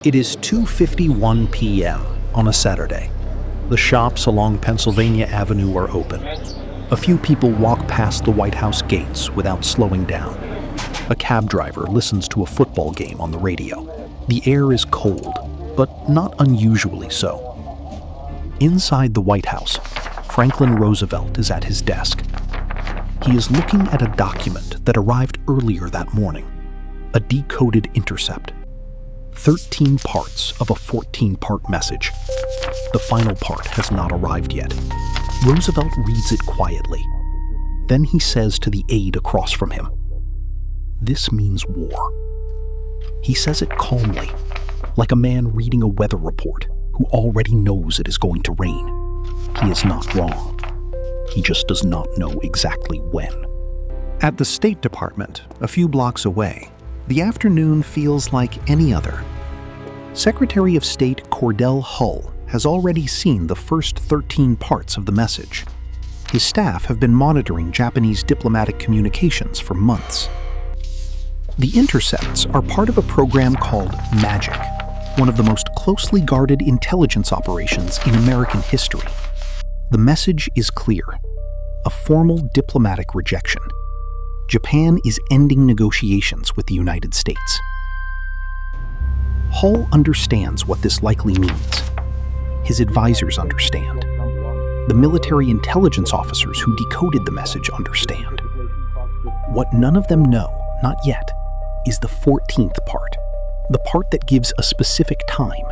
It is 2:51 p.m. on a Saturday. The shops along Pennsylvania Avenue are open. A few people walk past the White House gates without slowing down. A cab driver listens to a football game on the radio. The air is cold, but not unusually so. Inside the White House, Franklin Roosevelt is at his desk. He is looking at a document that arrived earlier that morning, a decoded intercept. 13 parts of a 14-part message. The final part has not arrived yet. Roosevelt reads it quietly. Then he says to the aide across from him, "This means war." He says it calmly, like a man reading a weather report who already knows it is going to rain. He is not wrong. He just does not know exactly when. At the State Department, a few blocks away, the afternoon feels like any other. Secretary of State Cordell Hull has already seen the first 13 parts of the message. His staff have been monitoring Japanese diplomatic communications for months. The intercepts are part of a program called MAGIC, one of the most closely guarded intelligence operations in American history. The message is clear: a formal diplomatic rejection. Japan is ending negotiations with the United States. Hull understands what this likely means. His advisors understand. The military intelligence officers who decoded the message understand. What none of them know, not yet, is the 14th part, the part that gives a specific time,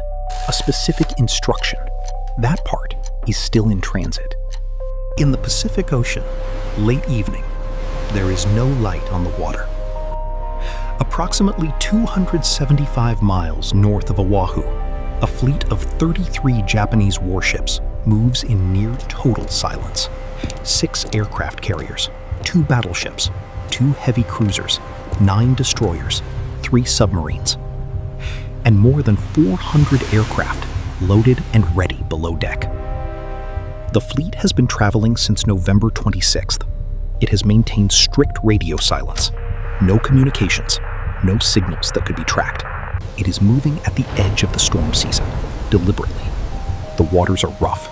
a specific instruction. That part is still in transit. In the Pacific Ocean, late evening, there is no light on the water. Approximately 275 miles north of Oahu, a fleet of 33 Japanese warships moves in near total silence. 6 aircraft carriers, 2 battleships, 2 heavy cruisers, 9 destroyers, 3 submarines, and more than 400 aircraft loaded and ready below deck. The fleet has been traveling since November 26th. It has maintained strict radio silence. No communications, no signals that could be tracked. It is moving at the edge of the storm season, deliberately. The waters are rough.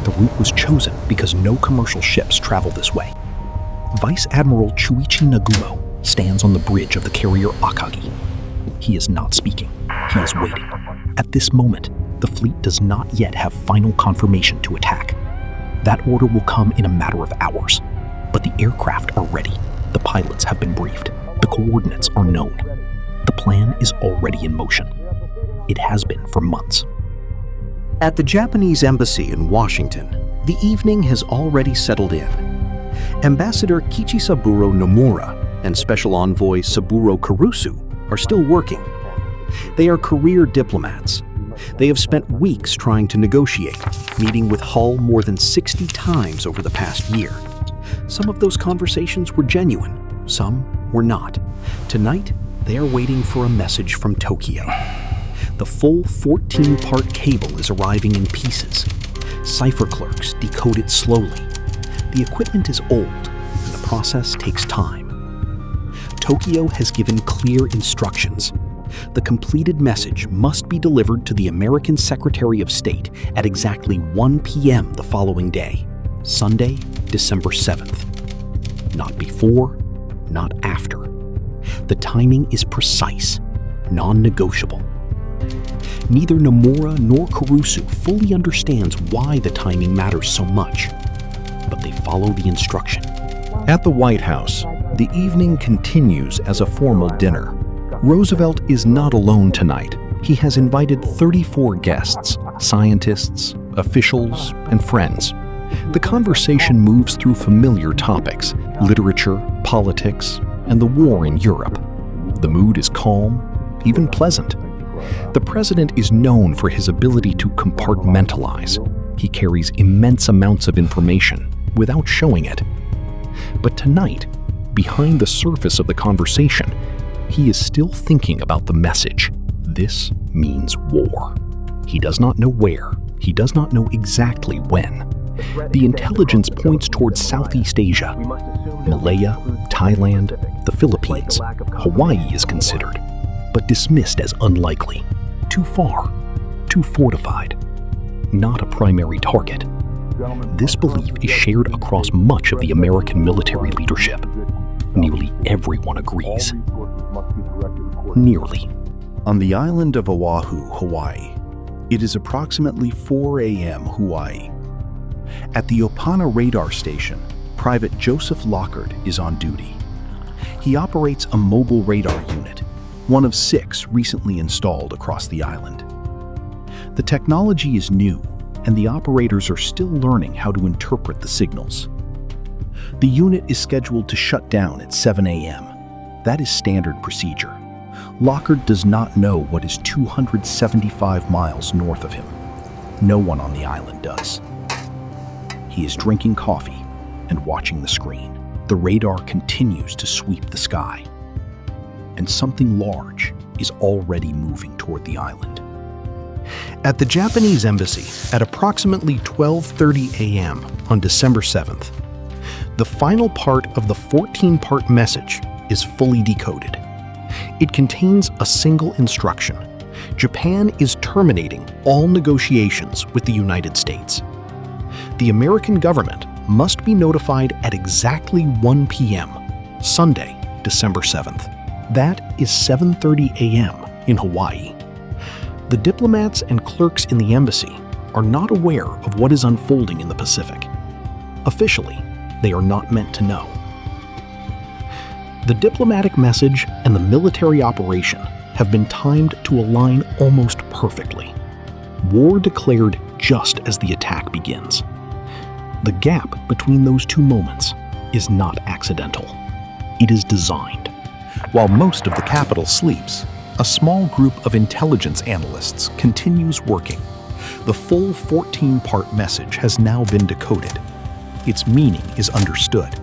The route was chosen because no commercial ships travel this way. Vice Admiral Chuichi Nagumo stands on the bridge of the carrier Akagi. He is not speaking. He is waiting. At this moment, the fleet does not yet have final confirmation to attack. That order will come in a matter of hours. But the aircraft are ready. The pilots have been briefed. The coordinates are known. The plan is already in motion. It has been for months. At the Japanese embassy in Washington, the evening has already settled in. Ambassador Kichisaburo Nomura and Special Envoy Saburo Kurusu are still working. They are career diplomats. They have spent weeks trying to negotiate, meeting with Hull more than 60 times over the past year. Some of those conversations were genuine, some were not. Tonight, they are waiting for a message from Tokyo. The full 14-part cable is arriving in pieces. Cipher clerks decode it slowly. The equipment is old, and the process takes time. Tokyo has given clear instructions. The completed message must be delivered to the American Secretary of State at exactly 1 p.m. the following day, Sunday, December 7th. Not before, not after. The timing is precise, non-negotiable. Neither Nomura nor Kurusu fully understands why the timing matters so much, but they follow the instruction. At the White House, the evening continues as a formal dinner. Roosevelt is not alone tonight. He has invited 34 guests, scientists, officials, and friends. The conversation moves through familiar topics: literature, politics, and the war in Europe. The mood is calm, even pleasant. The president is known for his ability to compartmentalize. He carries immense amounts of information without showing it. But tonight, behind the surface of the conversation, he is still thinking about the message. This means war. He does not know where. He does not know exactly when. The intelligence points towards Southeast Asia. Malaya, Thailand, the Philippines, Hawaii is considered, but dismissed as unlikely. too far, too fortified, not a primary target. This belief is shared across much of the American military leadership. Nearly everyone agrees. Nearly. On the island of Oahu, Hawaii, it is approximately 4 a.m. Hawaii. At the Opana radar station, Private Joseph Lockard is on duty. He operates a mobile radar unit, one of 6 recently installed across the island. The technology is new, and the operators are still learning how to interpret the signals. The unit is scheduled to shut down at 7 a.m. That is standard procedure. Lockard does not know what is 275 miles north of him. No one on the island does. He is drinking coffee and watching the screen. The radar continues to sweep the sky, and something large is already moving toward the island. At the Japanese embassy at approximately 12:30 a.m. on December 7th, the final part of the 14-part message is fully decoded. It contains a single instruction. Japan is terminating all negotiations with the United States. The American government must be notified at exactly 1 p.m., Sunday, December 7th. That is 7:30 a.m. in Hawaii. The diplomats and clerks in the embassy are not aware of what is unfolding in the Pacific. Officially, they are not meant to know. The diplomatic message and the military operation have been timed to align almost perfectly. War declared just as the attack begins. The gap between those two moments is not accidental. It is designed. While most of the capital sleeps, a small group of intelligence analysts continues working. The full 14-part message has now been decoded. Its meaning is understood.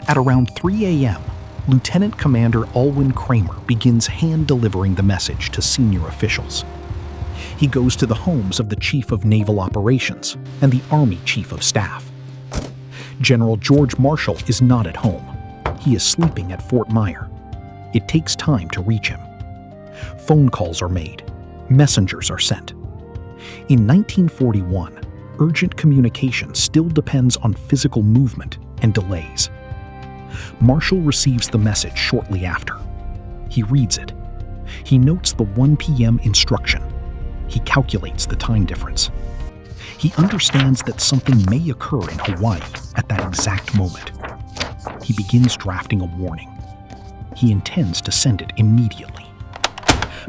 At around 3 a.m., Lieutenant Commander Alwyn Kramer begins hand-delivering the message to senior officials. He goes to the homes of the Chief of Naval Operations and the Army Chief of Staff. General George Marshall is not at home. He is sleeping at Fort Myer. It takes time to reach him. Phone calls are made. Messengers are sent. In 1941, urgent communication still depends on physical movement and delays. Marshall receives the message shortly after. He reads it. He notes the 1 p.m. instruction. He calculates the time difference. He understands that something may occur in Hawaii at that exact moment. He begins drafting a warning. He intends to send it immediately.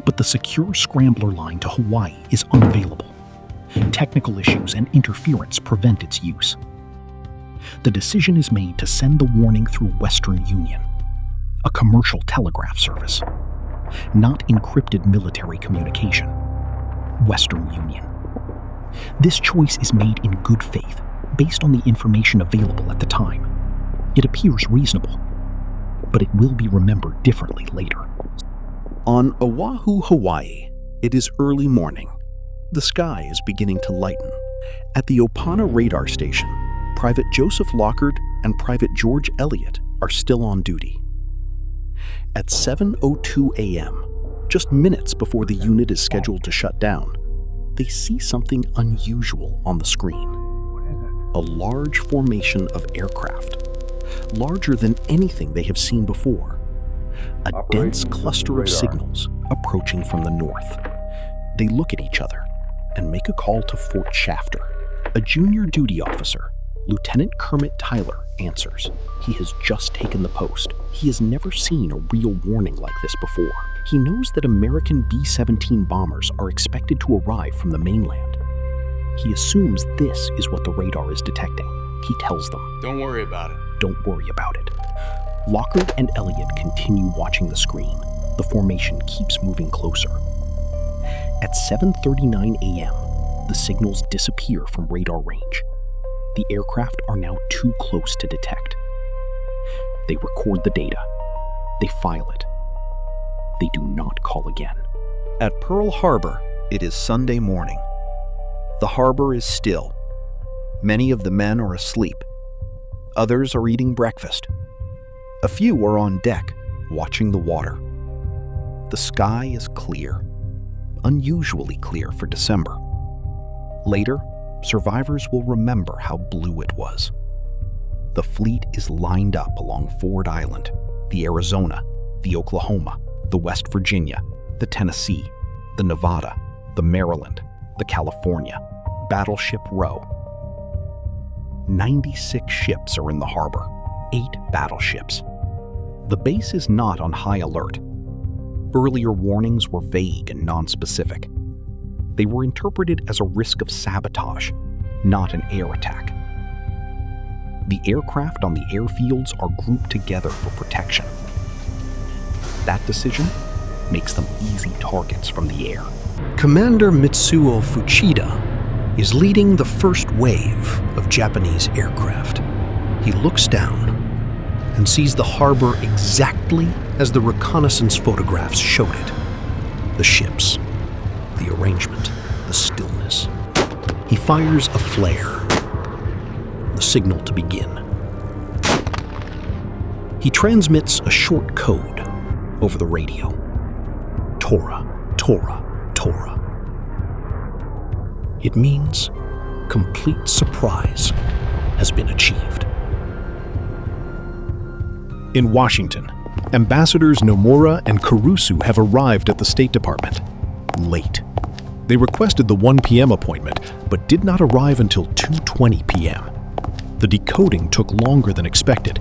But the secure scrambler line to Hawaii is unavailable. Technical issues and interference prevent its use. The decision is made to send the warning through Western Union, a commercial telegraph service, not encrypted military communication. Western Union. This choice is made in good faith, based on the information available at the time. It appears reasonable, but it will be remembered differently later. On Oahu, Hawaii, it is early morning. The sky is beginning to lighten. At the Opana radar station, Private Joseph Lockard and Private George Elliott are still on duty. At 7:02 a.m., just minutes before the unit is scheduled to shut down, they see something unusual on the screen. A large formation of aircraft, larger than anything they have seen before. A dense cluster of signals approaching from the north. They look at each other and make a call to Fort Shafter. A junior duty officer, Lieutenant Kermit Tyler, answers. He has just taken the post. He has never seen a real warning like this before. He knows that American B-17 bombers are expected to arrive from the mainland. He assumes this is what the radar is detecting. He tells them, "Don't worry about it." Don't worry about it. Lockard and Elliott continue watching the screen. The formation keeps moving closer. At 7:39 a.m., the signals disappear from radar range. The aircraft are now too close to detect. They record the data. They file it. They do not call again. At Pearl Harbor, it is Sunday morning. The harbor is still. Many of the men are asleep. Others are eating breakfast. A few are on deck, watching the water. The sky is clear. unusually clear for December. Later, survivors will remember how blue it was. The fleet is lined up along Ford Island, the Arizona, the Oklahoma, the West Virginia, the Tennessee, the Nevada, the Maryland, the California, Battleship Row. 96 ships are in the harbor, 8 battleships. The base is not on high alert. Earlier warnings were vague and nonspecific. They were interpreted as a risk of sabotage, not an air attack. The aircraft on the airfields are grouped together for protection. That decision makes them easy targets from the air. Commander Mitsuo Fuchida is leading the first wave of Japanese aircraft. He looks down and sees the harbor exactly as the reconnaissance photographs showed it. The ships, the arrangement, the stillness. He fires a flare, the signal to begin. He transmits a short code over the radio. Tora, Tora, Tora. It means complete surprise has been achieved. In Washington, Ambassadors Nomura and Kurusu have arrived at the State Department. Late. They requested the 1 p.m. appointment, but did not arrive until 2:20 p.m. The decoding took longer than expected.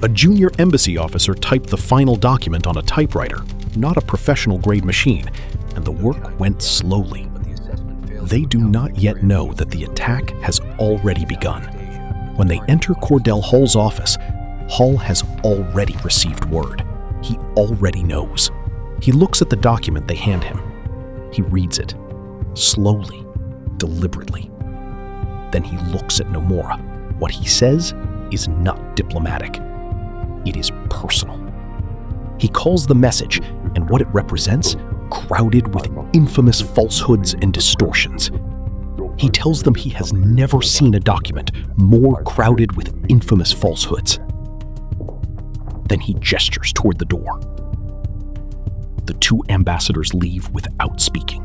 A junior embassy officer typed the final document on a typewriter, not a professional-grade machine, and the work went slowly. They do not yet know that the attack has already begun. When they enter Cordell Hull's office, Hull has already received word. He already knows. He looks at the document they hand him. He reads it, slowly, deliberately. Then he looks at Nomura. What he says is not diplomatic. It is personal. He calls the message, and what it represents, crowded with infamous falsehoods and distortions. He tells them he has never seen a document more crowded with infamous falsehoods. Then he gestures toward the door. The two ambassadors leave without speaking.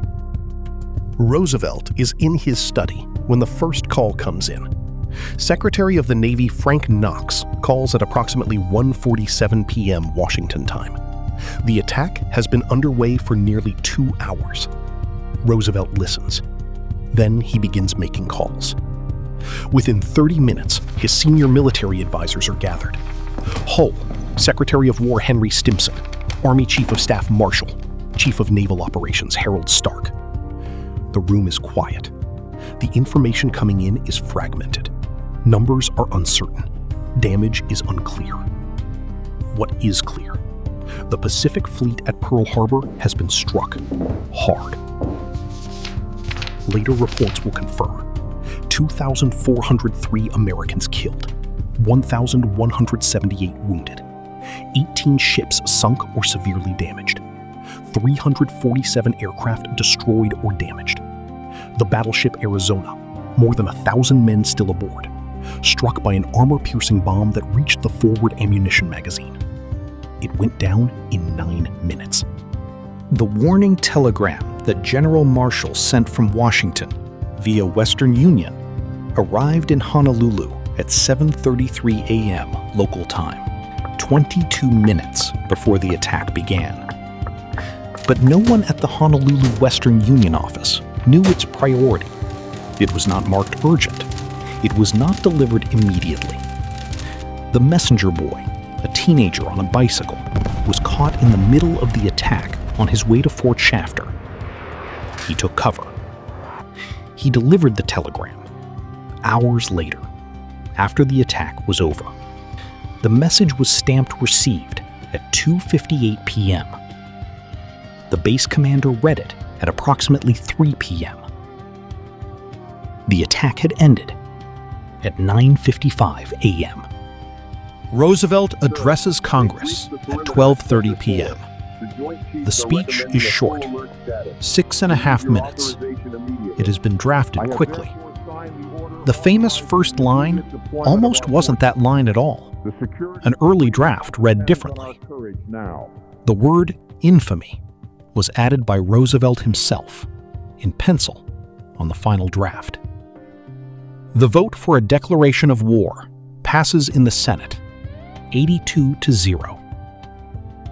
Roosevelt is in his study when the first call comes in. Secretary of the Navy Frank Knox calls at approximately 1:47 p.m. Washington time. The attack has been underway for nearly 2 hours. Roosevelt listens. Then he begins making calls. Within 30 minutes, his senior military advisors are gathered. Hull, Secretary of War Henry Stimson, Army Chief of Staff Marshall, Chief of Naval Operations Harold Stark. The room is quiet. The information coming in is fragmented. Numbers are uncertain. Damage is unclear. What is clear? The Pacific Fleet at Pearl Harbor has been struck hard. Later reports will confirm 2,403 Americans killed, 1,178 wounded, 18 ships sunk or severely damaged, 347 aircraft destroyed or damaged. The battleship Arizona, more than 1,000 men still aboard, struck by an armor-piercing bomb that reached the forward ammunition magazine. It went down in 9 minutes. The warning telegram that General Marshall sent from Washington via Western Union arrived in Honolulu at 7:33 a.m. local time, 22 minutes before the attack began. But no one at the Honolulu Western Union office knew its priority. It was not marked urgent. It was not delivered immediately. The messenger boy, a teenager on a bicycle, was caught in the middle of the attack on his way to Fort Shafter. He took cover. He delivered the telegram hours later, after the attack was over. The message was stamped received at 2:58 p.m. The base commander read it at approximately 3 p.m. The attack had ended at 9:55 a.m. Roosevelt addresses Congress at 12:30 p.m. The speech is short, 6.5 minutes. It has been drafted quickly. The famous first line almost wasn't that line at all. An early draft read differently. The word infamy was added by Roosevelt himself, in pencil, on the final draft. The vote for a declaration of war passes in the Senate, 82-0.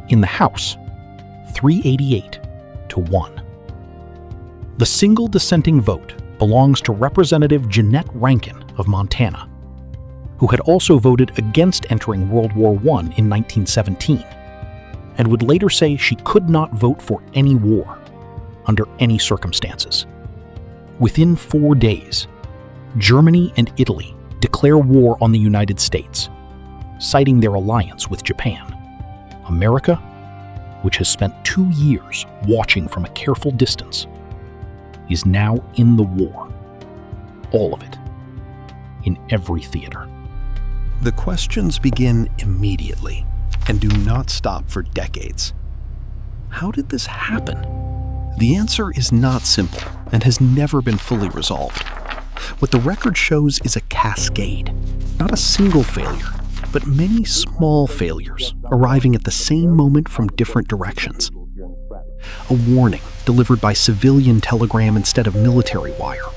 In the House, 388-1. The single dissenting vote belongs to Representative Jeanette Rankin of Montana, who had also voted against entering World War I in 1917, and would later say she could not vote for any war, under any circumstances. Within 4 days, Germany and Italy declare war on the United States, citing their alliance with Japan. America, which has spent 2 years watching from a careful distance, is now in the war. All of it. In every theater. The questions begin immediately and do not stop for decades. How did this happen? The answer is not simple and has never been fully resolved. What the record shows is a cascade, not a single failure, but many small failures arriving at the same moment from different directions. A warning delivered by civilian telegram instead of military wire.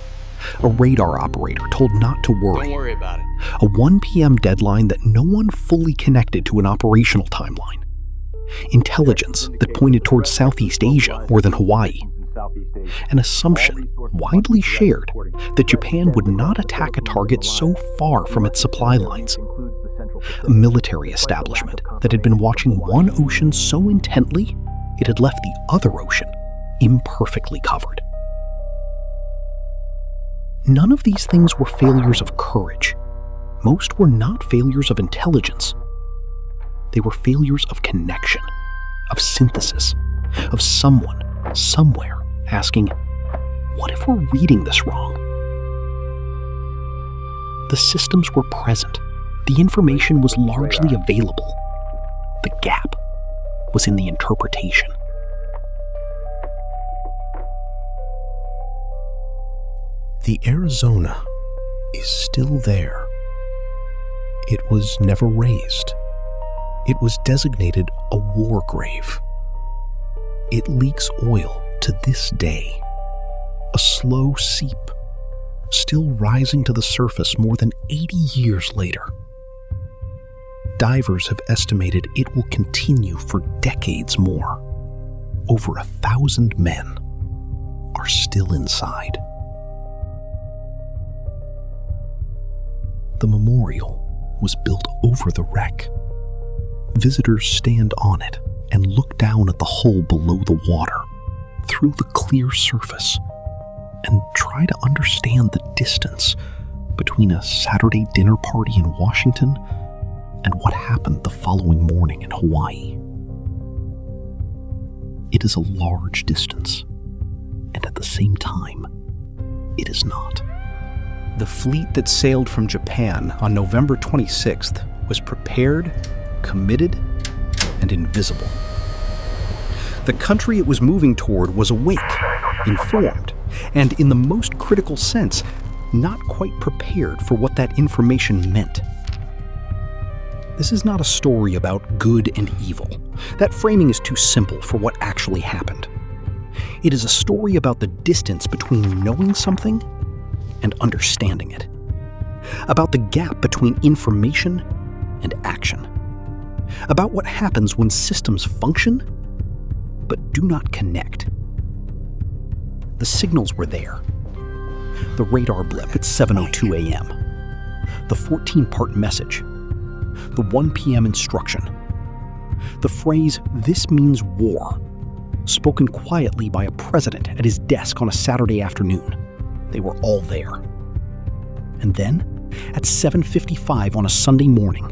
A radar operator told not to worry. Don't worry about it. A 1 p.m. deadline that no one fully connected to an operational timeline. Intelligence that pointed towards Southeast Asia more than Hawaii. An assumption, widely shared, that Japan would not attack a target so far from its supply lines. A military establishment that had been watching one ocean so intently it had left the other ocean imperfectly covered. None of these things were failures of courage. Most were not failures of intelligence. They were failures of connection, of synthesis, of someone, somewhere, asking, what if we're reading this wrong? The systems were present. The information was largely available. The gap was in the interpretation. The Arizona is still there. It was never razed. It was designated a war grave. It leaks oil to this day, a slow seep, still rising to the surface more than 80 years later. Divers have estimated it will continue for decades more. Over 1,000 men are still inside. The memorial was built over the wreck. Visitors stand on it and look down at the hull below the water, through the clear surface, and try to understand the distance between a Saturday dinner party in Washington and what happened the following morning in Hawaii. It is a large distance, and at the same time, it is not. The fleet that sailed from Japan on November 26th was prepared, committed, and invisible. The country it was moving toward was awake, informed, and in the most critical sense, not quite prepared for what that information meant. This is not a story about good and evil. That framing is too simple for what actually happened. It is a story about the distance between knowing something and understanding it. About the gap between information and action. About what happens when systems function but do not connect. The signals were there. The radar blip at 7:02 a.m. The 14-part message. The 1 p.m. instruction. The phrase, "This means war," spoken quietly by a president at his desk on a Saturday afternoon. They were all there. And then, at 7:55 on a Sunday morning,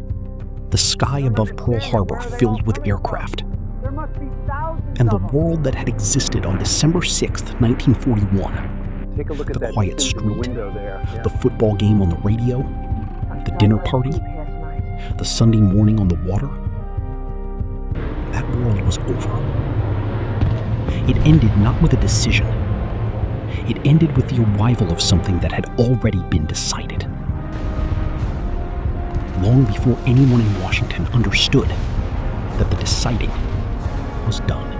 the sky above Pearl Harbor filled with aircraft. And the world that had existed on December 6th, 1941, the quiet street, the football game on the radio, the dinner party, the Sunday morning on the water, that world was over. It ended not with a decision. It ended with the arrival of something that had already been decided. Long before anyone in Washington understood that the deciding was done.